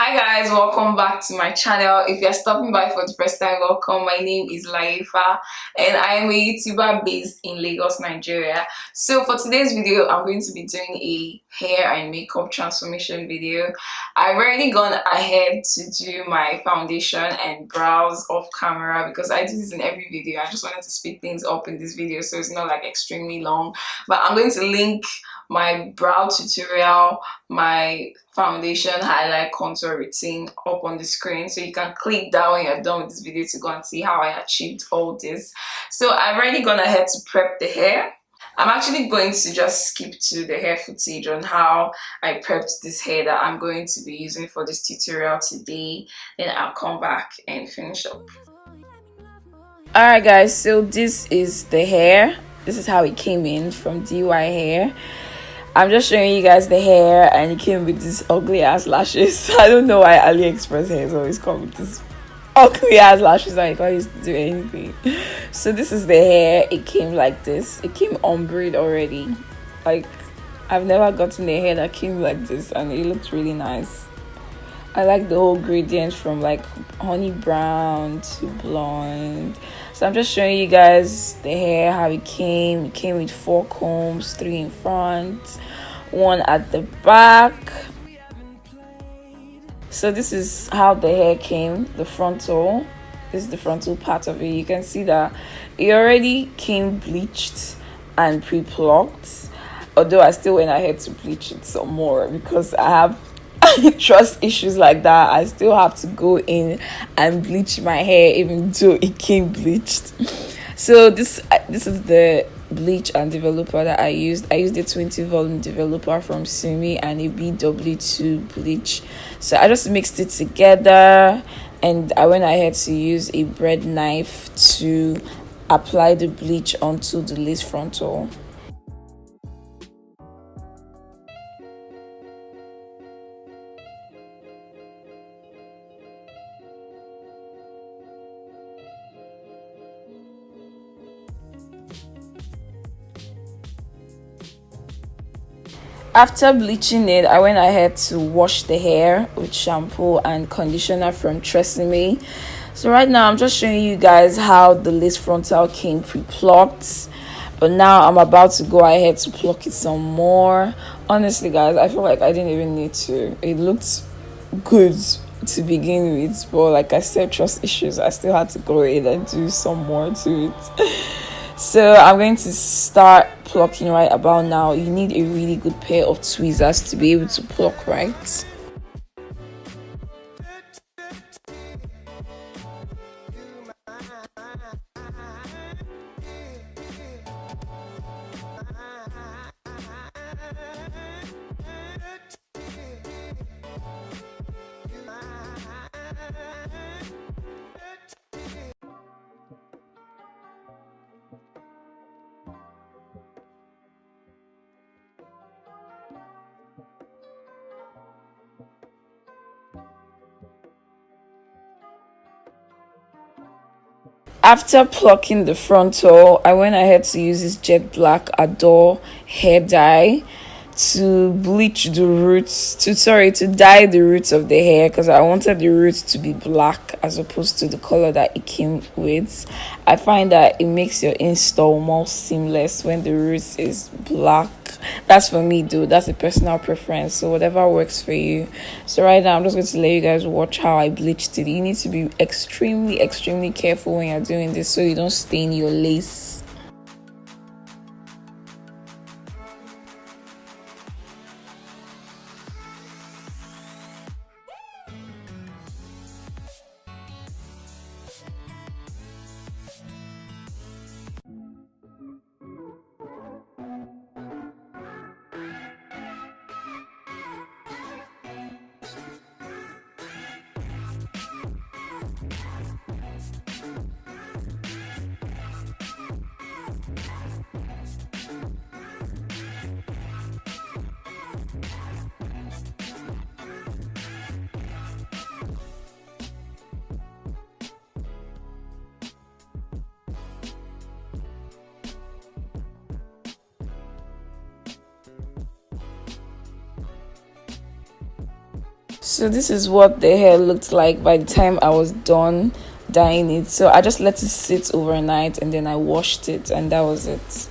Hi guys, welcome back to my channel. If you're stopping by for the first time, welcome. My name is Laye and I am a YouTuber based in Lagos, Nigeria. So for today's video, I'm going to be doing a hair and makeup transformation video. I've already gone ahead to do my foundation and brows off camera because I do this in every video. I just wanted to speed things up in this video so it's not like extremely long. But I'm going to link my brow tutorial, my foundation highlight contour routine up on the screen, so you can click that when you're done with this video to go and see how I achieved all this. So I've already gone ahead to prep the hair. I'm actually going to just skip to the hair footage on how I prepped this hair that I'm going to be using for this tutorial today. Then I'll come back and finish up. Alright guys, so this is the hair. This is how it came in from DYHAIR. I'm just showing you guys the hair, and it came with these ugly ass lashes. I don't know why AliExpress hair is always come with this ugly ass lashes that you can't use to do anything. So this is the hair. It came like this. It came ombre already. Like, I've never gotten a hair that came like this, and it looked really nice. I like the whole gradient from like honey brown to blonde. So I'm just showing you guys the hair, how it came. It came with 4 combs, 3 in front, 1 at the back. So this is how the hair came, the frontal. This is the frontal part of it. You can see that it already came bleached and pre-plucked. Although I still went ahead to bleach it some more because I have trust issues like that. I still have to go in and bleach my hair even though it came bleached. So this is the bleach and developer that I used. I used a 20 volume developer from Sumi and a BW2 bleach. So I just mixed it together and I went ahead to use a bread knife to apply the bleach onto the lace frontal. After bleaching it, I went ahead to wash the hair with shampoo and conditioner from Tresemme. So right now, I'm just showing you guys how the lace frontal came pre-plucked. But now I'm about to go ahead to pluck it some more. Honestly, guys, I feel like I didn't even need to. It looked good to begin with. But like I said, trust issues. I still had to go in and do some more to it. So I'm going to start plucking right about now. You need a really good pair of tweezers to be able to pluck right. After plucking the frontal, I went ahead to use this jet black Adore hair dye to bleach the roots, to dye the roots of the hair because I wanted the roots to be black as opposed to the color that it came with. I find that it makes your install more seamless when the roots is black. That's for me though, that's a personal preference, so whatever works for you. So right now I'm just going to let you guys watch how I bleached it. You need to be extremely careful when you're doing this so you don't stain your lace. So this is what the hair looked like by the time I was done dyeing it. So I just let it sit overnight and then I washed it, and that was it.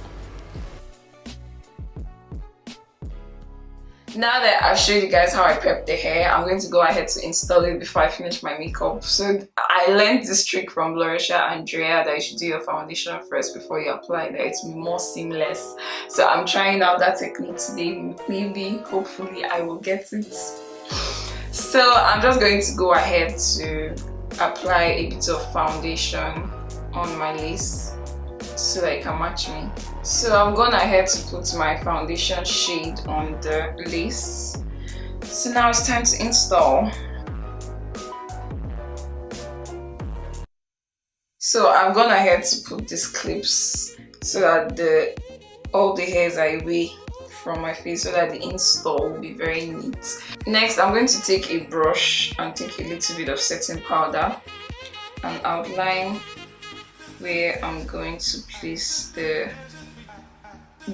Now that I've showed you guys how I prep the hair, I'm going to go ahead to install it before I finish my makeup. So I learned this trick from Laye Andrea that you should do your foundation first before you apply that it will be more seamless. So I'm trying out that technique today. Maybe, hopefully I will get it. So I'm just going to go ahead to apply a bit of foundation on my lace so that it can match me. So I've gone ahead to put my foundation shade on the lace. So now it's time to install. So I've gone ahead to put these clips so that all the hairs are away from my face so that the install will be very neat. Next, I'm going to take a brush and take a little bit of setting powder and outline where I'm going to place the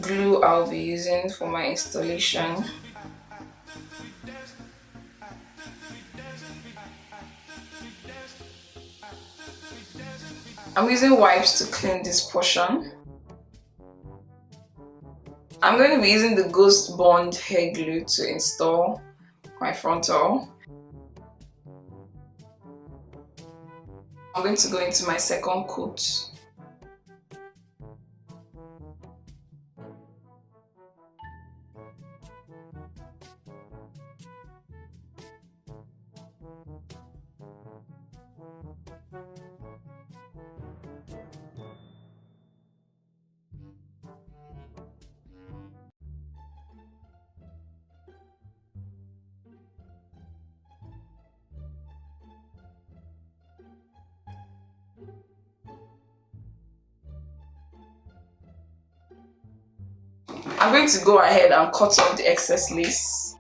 glue I'll be using for my installation. I'm using wipes to clean this portion. I'm going to be using the Ghost Bond hair glue to install my frontal. I'm going to go into my second coat. I'm going to go ahead and cut off the excess lace.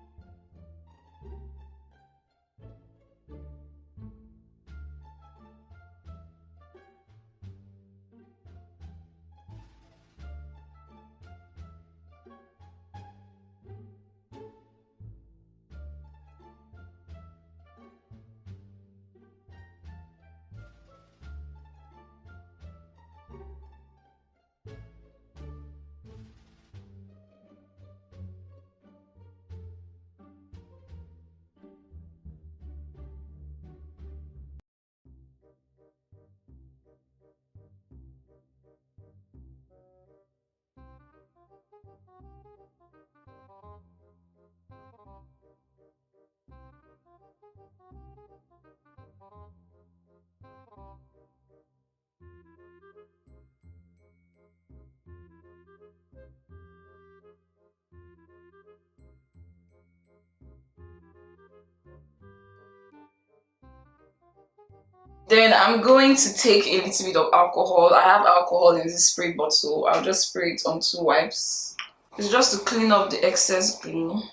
Then I'm going to take a little bit of alcohol. I have alcohol in this spray bottle. I'll just spray it on 2 wipes. It's just to clean up the excess glue.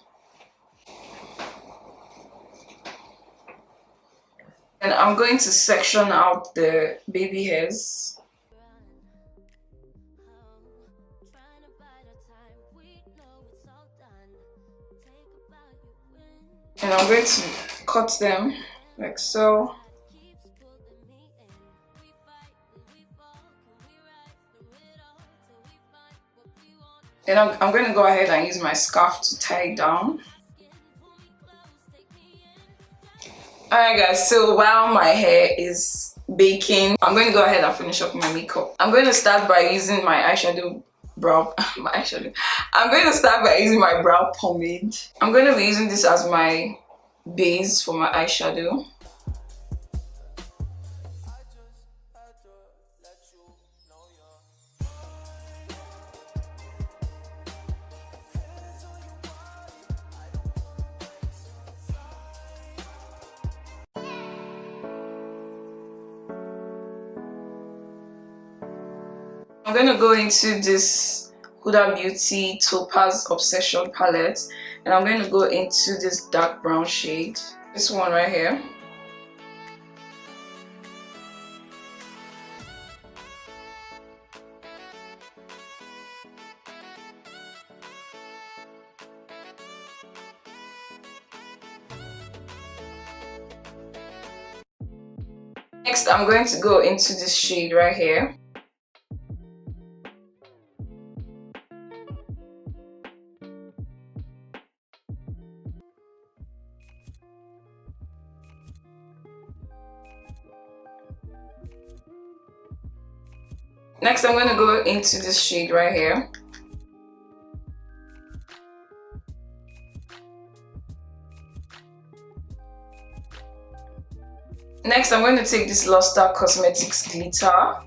And I'm going to section out the baby hairs. And I'm going to cut them like so. And I'm going to go ahead and use my scarf to tie it down. Alright guys, so while my hair is baking, I'm going to go ahead and finish up my makeup. I'm going to start by using my eyeshadow I'm going to start by using my brow pomade. I'm going to be using this as my base for my eyeshadow. I'm going to go into this Huda Beauty Topaz Obsession palette, and I'm going to go into this dark brown shade, this one right here. Next, I'm going to go into this shade right here. Next, I'm going to go into this shade right here. Next, I'm going to take this Luster Cosmetics glitter.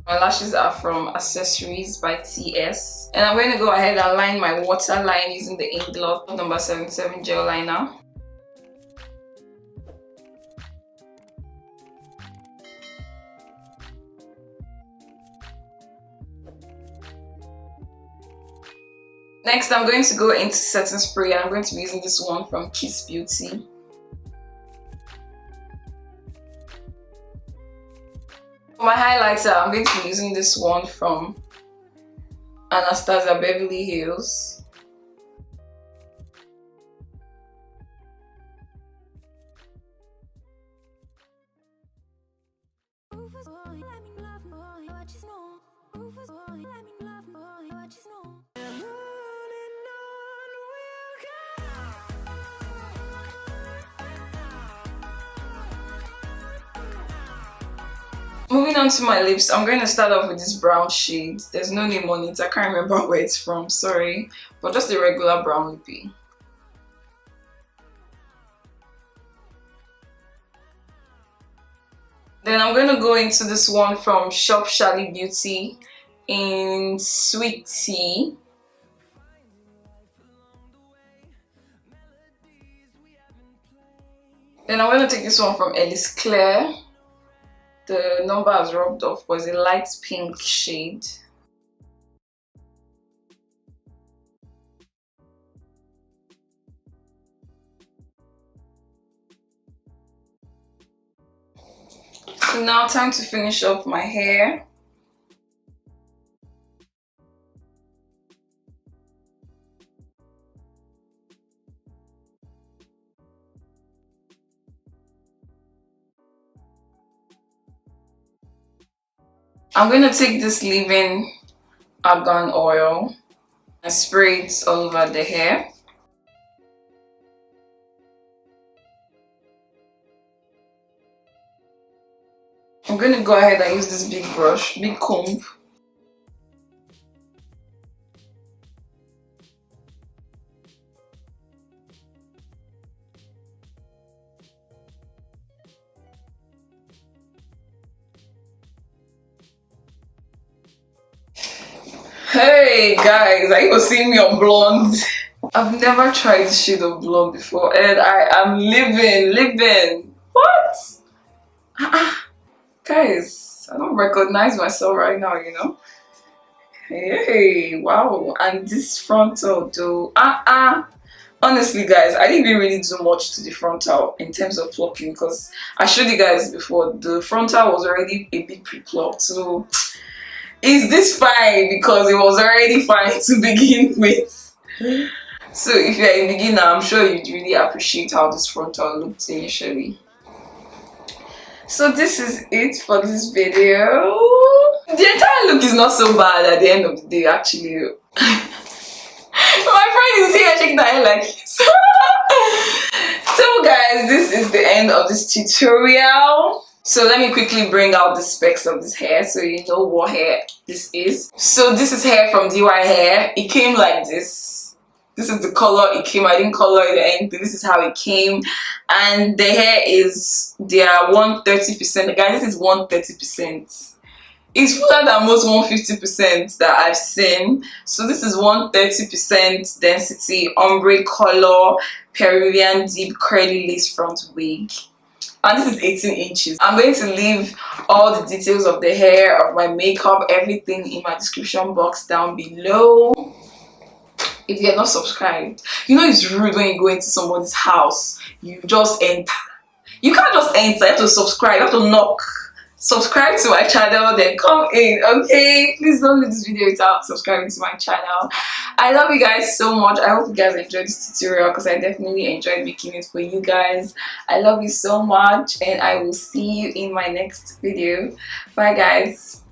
My lashes are from Accessories by TS. And I'm going to go ahead and line my waterline using the Inglot number 77 gel liner. Next, I'm going to go into setting spray, and I'm going to be using this one from Kiss Beauty. For my highlighter, I'm going to be using this one from Anastasia Beverly Hills. Moving on to my lips, I'm going to start off with this brown shade. There's no name on it, I can't remember where it's from, sorry. But just a regular brown lippy. Then I'm going to go into this one from Shop Shally Beauty in Sweet Tea. Then I'm going to take this one from Ellis Claire. The number has rubbed off, was a light pink shade. So now time to finish off my hair. I'm going to take this leave-in argan oil and spray it all over the hair. I'm going to go ahead and use this big brush, big comb. Hey guys, are you seeing me on blonde? I've never tried this shade of blonde before and I am living. What? Guys, I don't recognize myself right now, you know. Hey, wow. And this frontal though, honestly guys, I didn't even really do much to the frontal in terms of plucking, because I showed you guys before the frontal was already a bit pre-plucked. So is this fine? Because it was already fine to begin with. So if you're a beginner, I'm sure you'd really appreciate how this frontal looked initially. So this is it for this video. The entire look is not so bad at the end of the day, actually. My friend is here shaking her head like this. So guys, this is the end of this tutorial. So let me quickly bring out the specs of this hair so you know what hair this is. So this is hair from DY Hair. It came like this. This is the color it came. I didn't color it or anything. This is how it came. And the hair is, they are 130%. Guys, this is 130%. It's fuller than most 150% that I've seen. So this is 130% density, ombre color, Peruvian deep curly lace front wig. and this is 18 inches. I'm going to leave all the details of the hair, of my makeup, everything in my description box down below. If you're not subscribed, you know it's rude when you go into somebody's house, you just enter. You can't just enter, you have to subscribe, you have to knock. Subscribe to my channel, then come in, okay? Please don't leave this video without subscribing to my channel. I love you guys so much. I hope you guys enjoyed this tutorial because I definitely enjoyed making it for you guys. I love you so much, and I will see you in my next video. Bye guys.